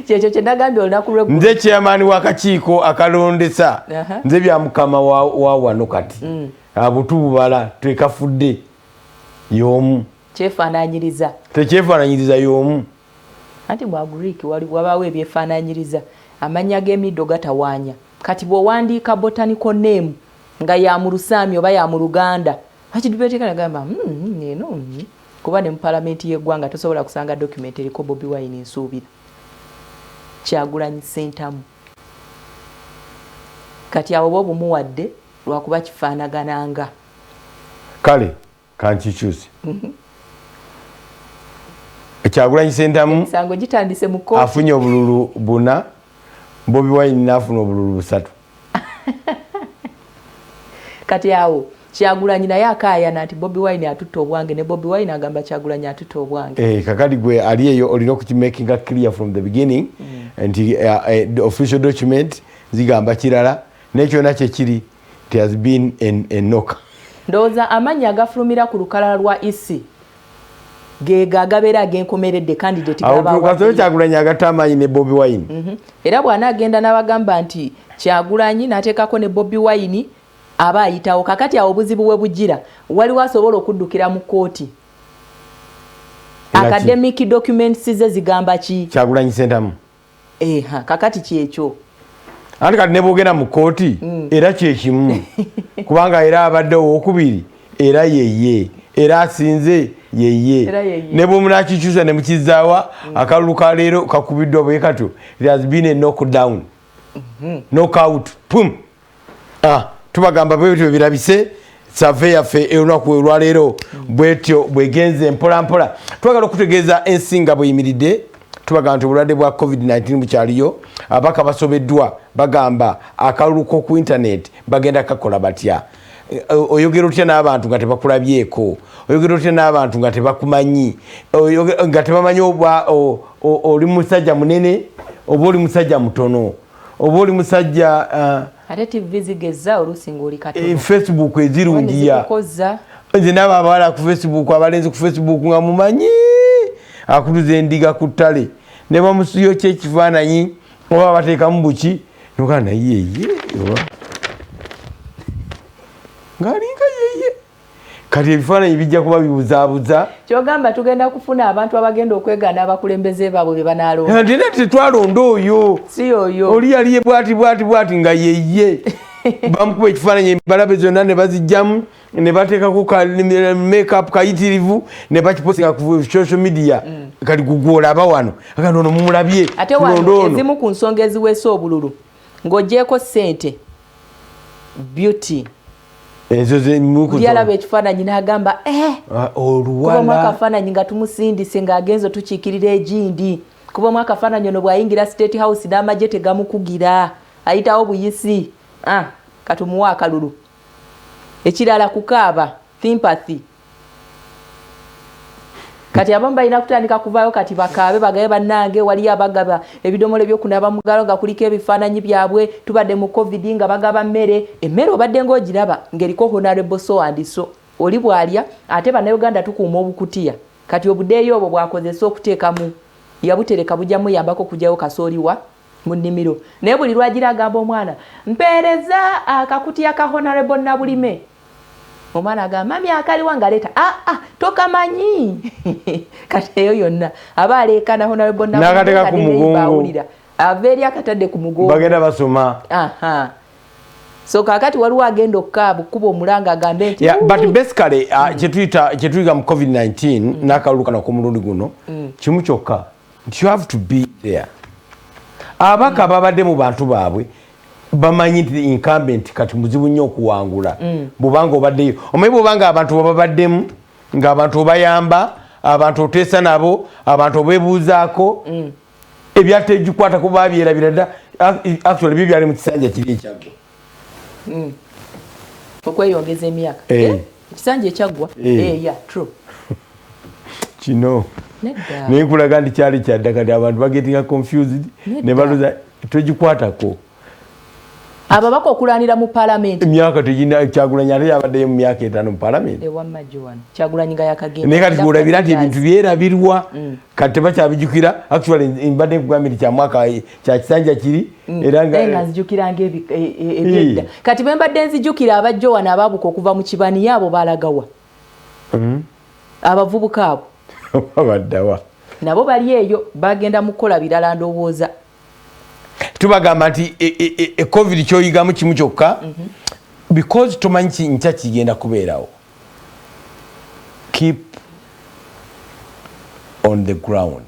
kyekyo kye nagambye olunaku lwe nze chairman w'akakiiko akalondesa nze bya mukama wa wano kati abutu bubala tekafudde y'omu kyefaananyiriza tekyefaananyiriza y'omu anti mu Agric wabaawo ebyefaananyiriza amannya g'emiddo gatawaanya kati bw'owandiika botanical name nga ya mu Lusami oba ya mu Luganda akidubetekana gamba eno kuba ne mu palamenti y'eggwanga tosobola kusanga document eriko Bobi Wine nsuubira Kyagulanyi sentamu kati awo bo bumuwadde lwakuba kifaanagananga kale kankikyuse Kyagulanyi sentamu sango gitandise mu kooti afunye obululu 4 Bobi Wine n'afuna obululu 3 kati awo Kyagulanyi naye akaayana nti Bobi Wine atutta obwange ne Bobi Wine agamba Kyagulanyi atutta obwange kakati gwe ali eyo olina okukimakinga clear from the beginning nti the official document zigamba kirala n'ekyona kyekiri it has been a knock. Ndowooza amannya agafulumira ku lukalala lwa isi gega agabeera ag'enkomeredde candidate gaba Kyagulanyi agatta amaanyi ne Bobi Wine era bw'anaagenda n'abagamba nti Kyagulanyi n'ateekako ne Bobi Wine aba ayitawo kakati awo obuzibu we bujjira waliwo asobola okuddukira mu kooti academic documents ze zigamba ki Kyagulanyi sentamu kakati kyekyo anti kati ne bwogenda mu kooti era kyekimu kubanga era abadde owokubiri era yeye era asinze yeye ne bwe munakikyusa ne mukizaawa akalulu ka leero kakubiddwa bwe katyo it has been a knockdown knockout pum tubagamba bwetyo birabise save yaffe olunaku olwaleero bwetyo bwegenze mpolampola twagala okutegeeza ensinga bweyimiridde tubagamba nti obulwadde bwa covid-19 bukyaliyo abaka basobeddwa bagamba akalulu k'oku internet bagenda kakola batya oyogera otya n'abantu nga tebakulabyeko oyogera otya n'abantu nga tebakumanyi nga tebamanyi oba oli musajja munene oba oli musajja mutono oba oli musajja ate TV zigeza olusinga oli katono Facebook ezirungiya nze n'abo abawala ku Facebook abalenzi ku Facebook nga mumanyi akutuza endiga ku ttale ne bamusuyo kyekifaananyi oba bateekamu buki nogaa naye ngaalinga yeye kati ebifaananyi bijja kuba bibuzaabuza kyogamba tugenda kufuna abantu abagenda okwegaana abakulembeze baabwe be banaalonda nti nete twalonda oyo si oyo oli yaliye bwati nga yeye bamukuba ekifaananyi embalabe zonna ne bazijjamu ne bateekako makeup kayitirivu ne bakipostinga ku social media kati gugwolaba wano akati ono mumulabye ate wano ezimu ku nsonga eziweesa obululu ng'ogjeeko ssente beauty yalaba ekifaananyi n'agamba kubamu akafaananyi nga tumusindise ng'agenza tukiikirira egindi kubamu akafaananyi ono bw'ayingira state house n'amagye tegamukugira ayitawo buyisi katumuwa akalulu ekirala kukaaba sympathy kati abamu balina kutandika kuvaayo kati bakaabe bagabe bannange waliyo abagaba ebidomolo ebyokunaaba mu ngalo nga kuliko ebifaananyi byabwe tubadde mu covid nga bagaba emmere obadde ng'ogiraba ng'eriko honorable so and so oli bw'alya ate bannayuganda tukuuma obukutiya kati obuddeeyo obwo bwakozesa okuteekamu yabutereka bujjamu yambako kujjayo kasooliwa mu nnimiro naye buli lwagira agamba omwana mpeereza akakutiya ka honorable Nabulime omwana agamba mami akaliwa ngaleeta tokamanyi kati eyo yonna aba aleekana honorable n'akateeka ku mugongo ava eri akatadde ku mugongo bagenda basoma so kakati waliwo agenda okukaaba okuba omulanga agambe nti but basically kyetuyiga mu covid-19 n'akalulu kano k'omulundi guno kimu kyokka nti you have to be there abaka babadde mu bantu baabwe bamanyi nti incumbent kati muzibu nnyo okuwangula bwobanga obaddeyo omanyi bwobanga abantu babaddemu ng'abantu obayamba abantu oteesa nabo abantu obeebuuzaako ebyategikwatako babyerabira dda actually byo byali mu kisanja kiri ekyaggwa okweyongeza emyaka ekisanja ekyaggwa true kino naye nkulaga nti kyali kyadda kati abantu bagetinga confused ne baluza togikwatako ababaka okulanira mu palamenti emyaka tegina Kyagulanyi ate yabaddeyo mu myaka 5 mu palamenti Kyagulanyi nga yakagenda naye kati olabira nti ebintu byerabirwa kati tebakyabijjukira actually mbadde nkugambye nti kyamwaka kya kisanja kiri era nga nzijukiranga ebyedda kati bwe mbadde nzijukira abajja wano ababuka okuva mu kibani yaabo balagawa abavubuka abo babaddawa nabo bali eyo bagenda mu kukola birala ndowooza tubagamba nti covid kyoyigamu kimu kyokka because tomanyi nkya kigenda kubeerawo keep on the ground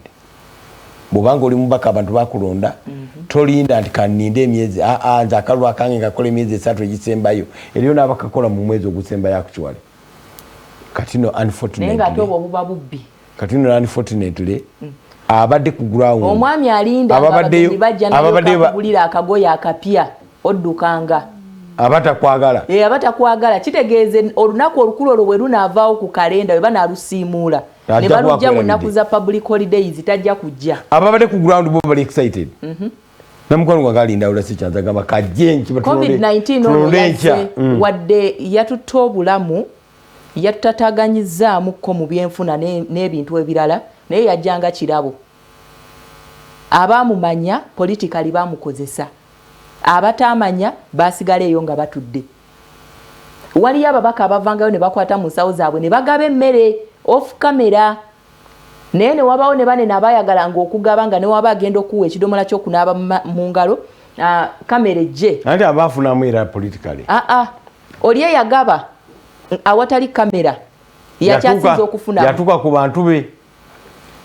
bwobanga oli mubaka abantu bakulonda tolinda nti kaninde emyezi nze akalulu akange ngakola emyezi 3 egisembayo eriyo n'abakakola mu mwezi ogusembayo actually katino unfortunately abadde ku ground omwami alinda ababadeyo bajja n'abagulira akagoya akapya oddukanga abatakwagala kitegeeze olunaku olukulu olwo bwe lunaavaawo ku kalenda we banaalusiimuula ne balujja mu nnaku za public holidays tajja kujja ababadde ku ground bo bali excited namukwano gwange alinda olasi kyanzagamba kajje covid-19 ono yazze wadde yatutta obulamu yatutataganyizaamuko mu byenfuna n'ebintu ebirala naye yajjanga kirabo abaamumanya politikali baamukozesa abataamanya baasigala eyo nga batudde waliyo ababaka abavangayo ne bakwata mu nsawo zaabwe ne bagaba emmere off camera naye ne wabaawo ne banene abaayagalanga okugaba nga ne waba agenda okuwa ekidomola ky'okunaaba mu ngalo kamera ejje ate abaafunamu era politikali oli eyagaba awatali kamera yakyasinza okufuna yatuka ku bantu be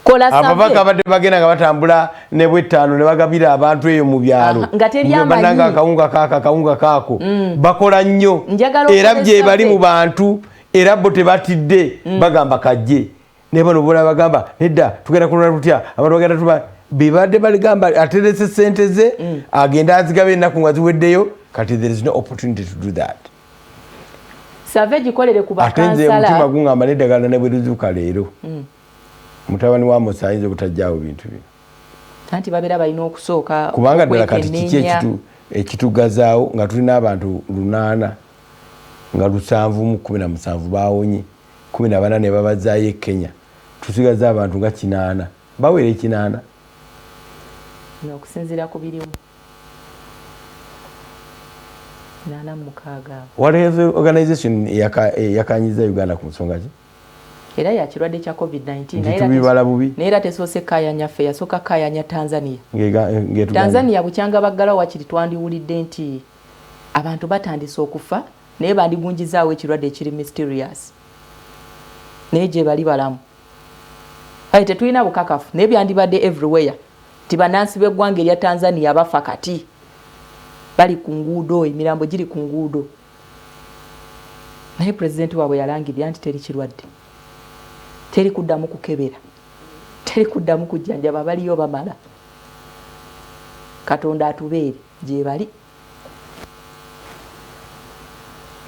kola ababaka badde bagenda nga batambula ne bw'ettaano ne bagabira abantu eyo mu byalo nga teri amanyi bannanga akawunga kaako bakola nnyo era bye bali mu bantu era bo tebatidde bagamba kajje ne bano bola bagamba nedda tugenda kulala tutya abantu bagenda tuba bibadde baligamba aterese ssente ze agenda azigabe ennaku nga ziweddeyo kati there is no opportunity to do that. Savage kolere ku bakansala atenze mutima gungamba neddagala ne bwe lizuka leero mutabani wa Musa ayinza okutajjaawo bintu bino anti babeera balina okusooka kubanga ddala kati kiki ekitugazaawo nga tulina abantu 8 nga 7 mu 17 baawonye 14 ne babazaayo e Kenya tusigaza abantu nga 8 bawere 8 okusinziira ku birimu 86. What is organization yakanyiza Uganda ku nsonga ki? Era ya kirwadde kya COVID-19 naye era tesoose kaayanya ffe yasooka kaayanya Tanzania. Tanzania bukyanga baggala wakiri twandiwulidde nti abantu batandise okufa naye bandigunjizaawo ekirwadde ekiri mysterious naye gye bali balamu kale tetulina bukakafu naye byandibadde everywhere ti bannansi b'eggwanga erya Tanzania bafa kati bali ku nguudo emirambo giri ku nguudo naye pulezidenti waabwe yalangirira nti teri kirwadde teri kuddamu kukebera teri kuddamu kujjanjaba baliyo bamala Katonda atubeere gye bali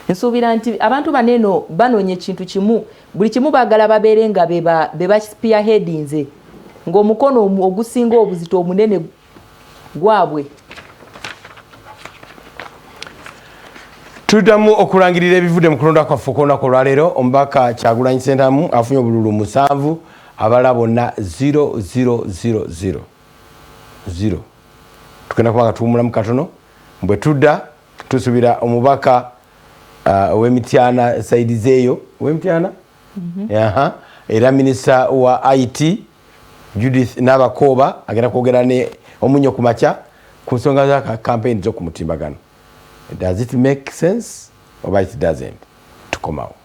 nsuubira nti abantu baneeno banoonya ekintu kimu buli kimu baagala babeere nga beba spearheadinze ng'omukono ogusinga obuzito omunene gwabwe. Tuddamu okulangirira ebivudde mu kulonda kwaffe okulunaku olwaleero omubaka Kyagulanyi Ssentamu afunye obululu 7 abala bonna 0000 tugenda kubanga tuwumulamu katono bwe tudda tusubira omubaka ow'Emityana saidizeeyo ow'Emityana era minisita wa IT Judith Nabakooba agenda kwogera ne Omunnyo ku makya ku nsonga za campaign z'okumutimbagano. Does it make sense or it doesn't? To come out.